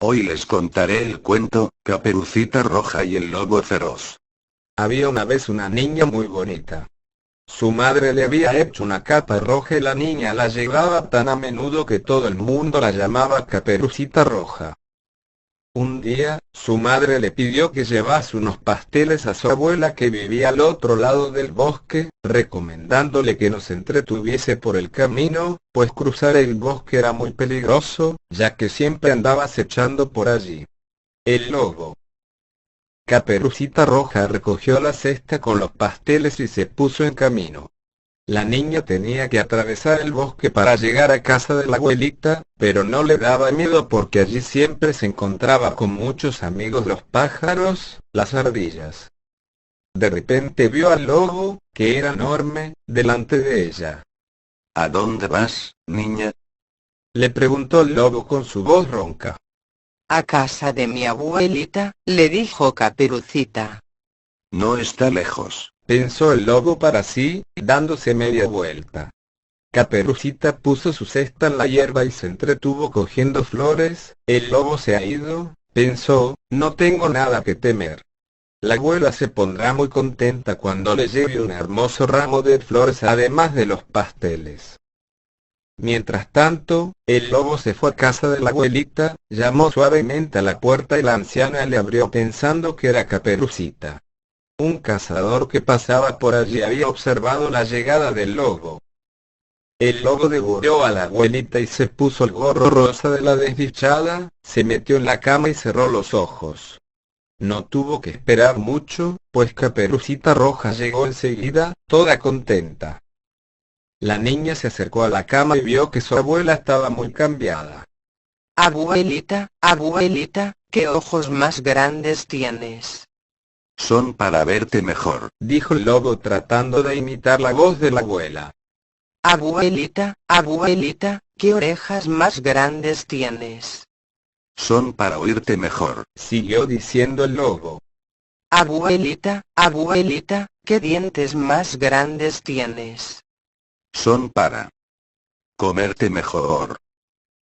Hoy les contaré el cuento, Caperucita Roja y el Lobo Feroz. Había una vez una niña muy bonita. Su madre le había hecho una capa roja y la niña la llevaba tan a menudo que todo el mundo la llamaba Caperucita Roja. Un día, su madre le pidió que llevase unos pasteles a su abuela que vivía al otro lado del bosque, recomendándole que no se entretuviese por el camino, pues cruzar el bosque era muy peligroso, ya que siempre andaba acechando por allí el lobo. Caperucita Roja recogió la cesta con los pasteles y se puso en camino. La niña tenía que atravesar el bosque para llegar a casa de la abuelita, pero no le daba miedo porque allí siempre se encontraba con muchos amigos los pájaros, las ardillas. De repente vio al lobo, que era enorme, delante de ella. ¿A dónde vas, niña? Le preguntó el lobo con su voz ronca. A casa de mi abuelita, le dijo Caperucita. No está lejos. Pensó el lobo para sí, dándose media vuelta. Caperucita puso su cesta en la hierba y se entretuvo cogiendo flores. El lobo se ha ido, pensó, no tengo nada que temer. La abuela se pondrá muy contenta cuando le lleve un hermoso ramo de flores además de los pasteles. Mientras tanto, el lobo se fue a casa de la abuelita, llamó suavemente a la puerta y la anciana le abrió pensando que era Caperucita. Un cazador que pasaba por allí había observado la llegada del lobo. El lobo devoró a la abuelita y se puso el gorro rosa de la desdichada, se metió en la cama y cerró los ojos. No tuvo que esperar mucho, pues Caperucita Roja llegó enseguida, toda contenta. La niña se acercó a la cama y vio que su abuela estaba muy cambiada. Abuelita, abuelita, ¿qué ojos más grandes tienes? Son para verte mejor, dijo el lobo tratando de imitar la voz de la abuela. Abuelita, abuelita, ¿qué orejas más grandes tienes? son para oírte mejor, siguió diciendo el lobo. Abuelita, abuelita, ¿qué dientes más grandes tienes? son para comerte mejor.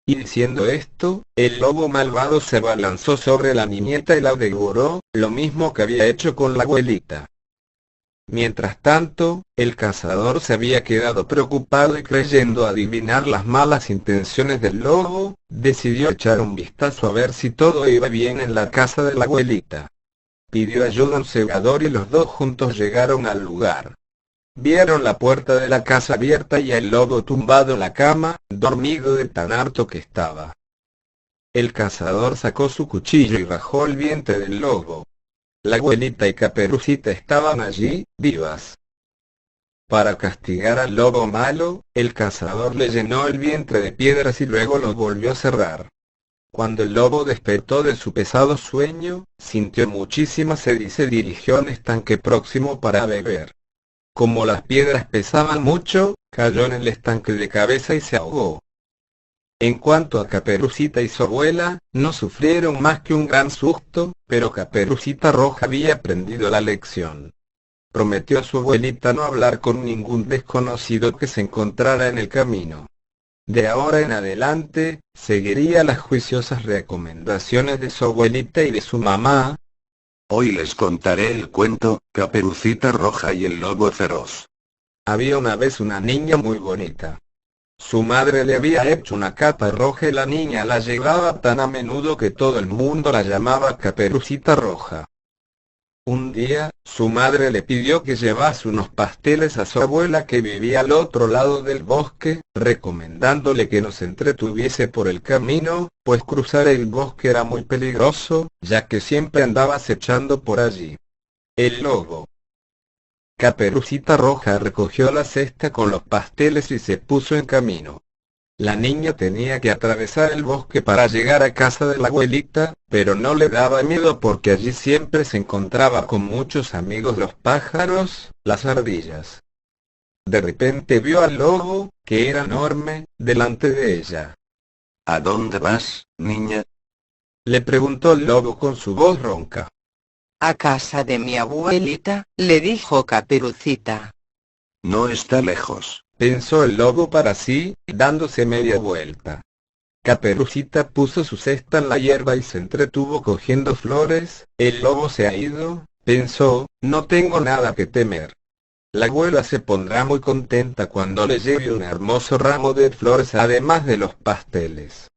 Y diciendo esto, el lobo malvado se abalanzó sobre la niñeta y la devoró, lo mismo que había hecho con la abuelita. Mientras tanto, el cazador se había quedado preocupado y creyendo adivinar las malas intenciones del lobo, decidió echar un vistazo a ver si todo iba bien en la casa de la abuelita. Pidió ayuda a un segador y los dos juntos llegaron al lugar. Vieron la puerta de la casa abierta y al lobo tumbado en la cama, dormido de tan harto que estaba. El cazador sacó su cuchillo y rajó el vientre del lobo. La abuelita y Caperucita estaban allí, vivas. Para castigar al lobo malo, el cazador le llenó el vientre de piedras y luego lo volvió a cerrar. Cuando el lobo despertó de su pesado sueño, sintió muchísima sed y se dirigió a un estanque próximo para beber. Como las piedras pesaban mucho, cayó en el estanque de cabeza y se ahogó. En cuanto a Caperucita y su abuela, no sufrieron más que un gran susto, pero Caperucita Roja había aprendido la lección. Prometió a su abuelita no hablar con ningún desconocido que se encontrara en el camino. De ahora en adelante, seguiría las juiciosas recomendaciones de su abuelita y de su mamá. Hoy les contaré el cuento, Caperucita Roja y el Lobo Feroz. Había una vez una niña muy bonita. Su madre le había hecho una capa roja y la niña la llevaba tan a menudo que todo el mundo la llamaba Caperucita Roja. Un día, su madre le pidió que llevase unos pasteles a su abuela que vivía al otro lado del bosque, recomendándole que no se entretuviese por el camino, pues cruzar el bosque era muy peligroso, ya que siempre andaba acechando por allí el lobo. Caperucita Roja recogió la cesta con los pasteles y se puso en camino. La niña tenía que atravesar el bosque para llegar a casa de la abuelita, pero no le daba miedo porque allí siempre se encontraba con muchos amigos los pájaros, las ardillas. De repente vio al lobo, que era enorme, delante de ella. ¿A dónde vas, niña? Le preguntó el lobo con su voz ronca. A casa de mi abuelita, le dijo Caperucita. No está lejos, pensó el lobo para sí, dándose media vuelta. Caperucita puso su cesta en la hierba y se entretuvo cogiendo flores. El lobo se ha ido, pensó, no tengo nada que temer. La abuela se pondrá muy contenta cuando le lleve un hermoso ramo de flores además de los pasteles.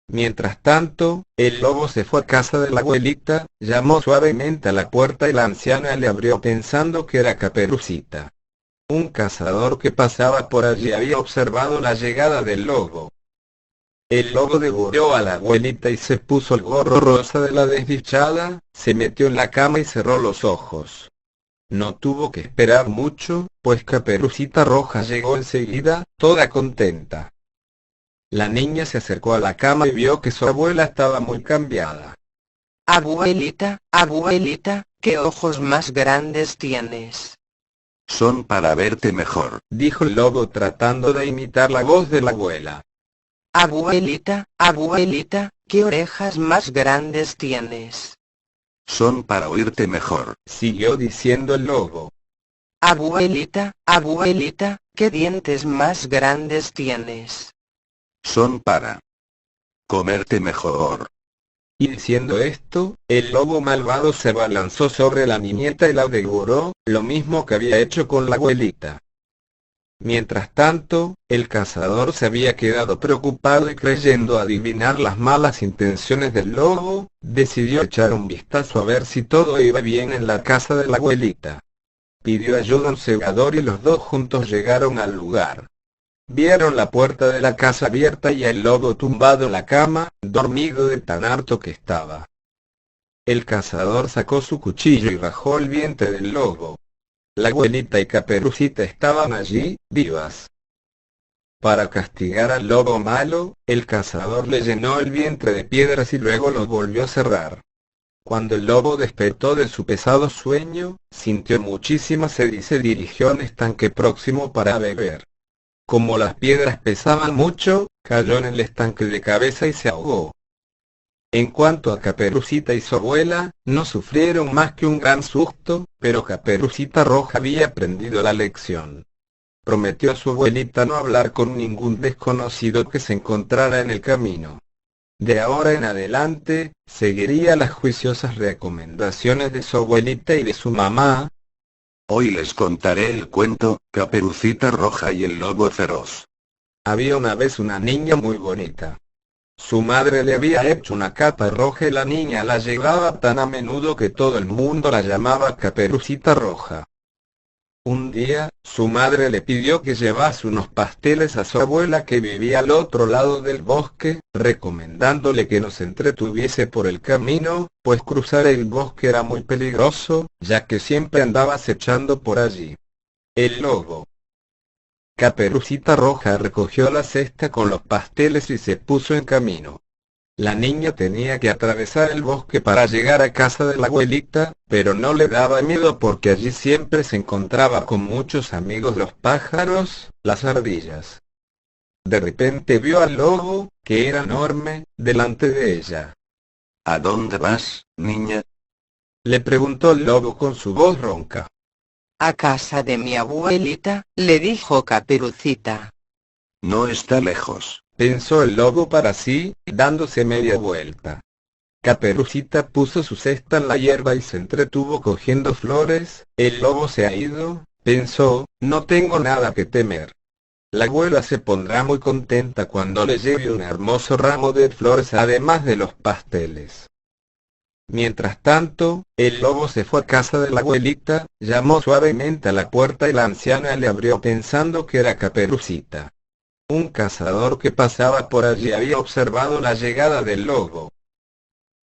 Mientras tanto, el lobo se fue a casa de la abuelita, llamó suavemente a la puerta y la anciana le abrió pensando que era Caperucita. Un cazador que pasaba por allí había observado la llegada del lobo. El lobo devoró a la abuelita y se puso el gorro rosa de la desdichada, se metió en la cama y cerró los ojos. No tuvo que esperar mucho, pues Caperucita Roja llegó enseguida, toda contenta. La niña se acercó a la cama y vio que su abuela estaba muy cambiada. Abuelita, abuelita, ¿qué ojos más grandes tienes? Son para verte mejor, dijo el lobo tratando de imitar la voz de la abuela. Abuelita, abuelita, ¿qué orejas más grandes tienes? son para oírte mejor, siguió diciendo el lobo. Abuelita, abuelita, ¿qué dientes más grandes tienes? son para comerte mejor. Y diciendo esto, el lobo malvado se abalanzó sobre la niñeta y la devoró, lo mismo que había hecho con la abuelita. Mientras tanto, el cazador se había quedado preocupado y creyendo adivinar las malas intenciones del lobo, decidió echar un vistazo a ver si todo iba bien en la casa de la abuelita. Pidió ayuda a un segador y los dos juntos llegaron al lugar. Vieron la puerta de la casa abierta y el lobo tumbado en la cama, dormido de tan harto que estaba. El cazador sacó su cuchillo y rajó el vientre del lobo. La abuelita y Caperucita estaban allí, vivas. Para castigar al lobo malo, el cazador le llenó el vientre de piedras y luego lo volvió a cerrar. Cuando el lobo despertó de su pesado sueño, sintió muchísima sed y se dirigió a un estanque próximo para beber. Como las piedras pesaban mucho, cayó en el estanque de cabeza y se ahogó. En cuanto a Caperucita y su abuela, no sufrieron más que un gran susto, pero Caperucita Roja había aprendido la lección. Prometió a su abuelita no hablar con ningún desconocido que se encontrara en el camino. De ahora en adelante, seguiría las juiciosas recomendaciones de su abuelita y de su mamá. Hoy les contaré el cuento, Caperucita Roja y el lobo feroz. Había una vez una niña muy bonita. Su madre le había hecho una capa roja y la niña la llevaba tan a menudo que todo el mundo la llamaba Caperucita Roja. Un día, su madre le pidió que llevase unos pasteles a su abuela que vivía al otro lado del bosque, recomendándole que no se entretuviese por el camino, pues cruzar el bosque era muy peligroso, ya que siempre andaba acechando por allí el lobo. Caperucita Roja recogió la cesta con los pasteles y se puso en camino. La niña tenía que atravesar el bosque para llegar a casa de la abuelita, pero no le daba miedo porque allí siempre se encontraba con muchos amigos los pájaros, las ardillas. De repente vio al lobo, que era enorme, delante de ella. ¿A dónde vas, niña? Le preguntó el lobo con su voz ronca. A casa de mi abuelita, le dijo Caperucita. No está lejos, pensó el lobo para sí, dándose media vuelta. Caperucita puso su cesta en la hierba y se entretuvo cogiendo flores. El lobo se ha ido, pensó, no tengo nada que temer. La abuela se pondrá muy contenta cuando le lleve un hermoso ramo de flores además de los pasteles. Mientras tanto, el lobo se fue a casa de la abuelita, llamó suavemente a la puerta y la anciana le abrió pensando que era Caperucita. Un cazador que pasaba por allí había observado la llegada del lobo.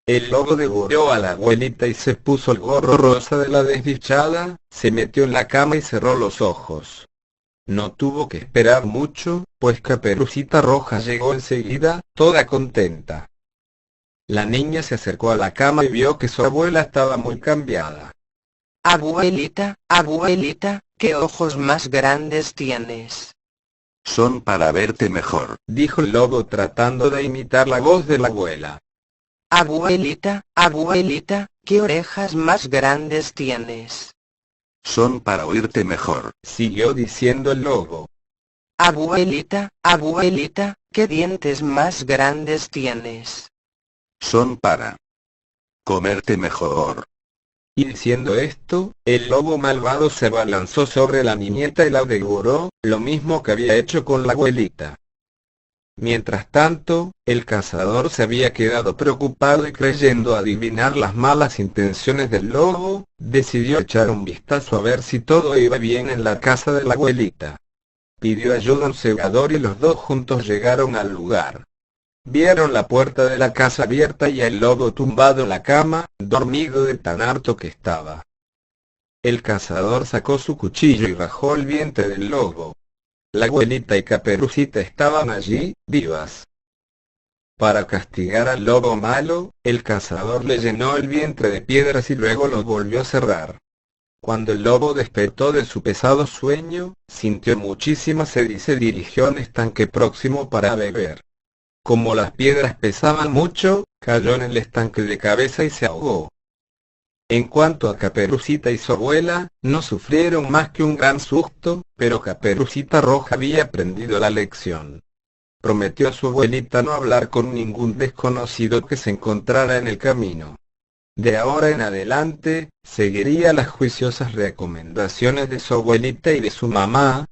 El lobo devoró a la abuelita y se puso el gorro rosa de la desdichada, se metió en la cama y cerró los ojos. No tuvo que esperar mucho, pues Caperucita Roja llegó enseguida, toda contenta. La niña se acercó a la cama y vio que su abuela estaba muy cambiada. Abuelita, abuelita, ¿qué ojos más grandes tienes? son para verte mejor, dijo el lobo tratando de imitar la voz de la abuela. Abuelita, abuelita, ¿qué orejas más grandes tienes? son para oírte mejor, siguió diciendo el lobo. Abuelita, abuelita, ¿qué dientes más grandes tienes? Son para comerte mejor. Y diciendo esto, el lobo malvado se abalanzó sobre la niñeta y la devoró, lo mismo que había hecho con la abuelita. Mientras tanto, el cazador se había quedado preocupado y creyendo adivinar las malas intenciones del lobo, decidió echar un vistazo a ver si todo iba bien en la casa de la abuelita. Pidió ayuda a un segador y los dos juntos llegaron al lugar. Vieron la puerta de la casa abierta y al lobo tumbado en la cama, dormido de tan harto que estaba. El cazador sacó su cuchillo y rajó el vientre del lobo. La abuelita y Caperucita estaban allí, vivas. Para castigar al lobo malo, el cazador le llenó el vientre de piedras y luego lo volvió a cerrar. Cuando el lobo despertó de su pesado sueño, sintió muchísima sed y se dirigió a un estanque próximo para beber. Como las piedras pesaban mucho, cayó en el estanque de cabeza y se ahogó. En cuanto a Caperucita y su abuela, no sufrieron más que un gran susto, pero Caperucita Roja había aprendido la lección. Prometió a su abuelita no hablar con ningún desconocido que se encontrara en el camino. De ahora en adelante, seguiría las juiciosas recomendaciones de su abuelita y de su mamá,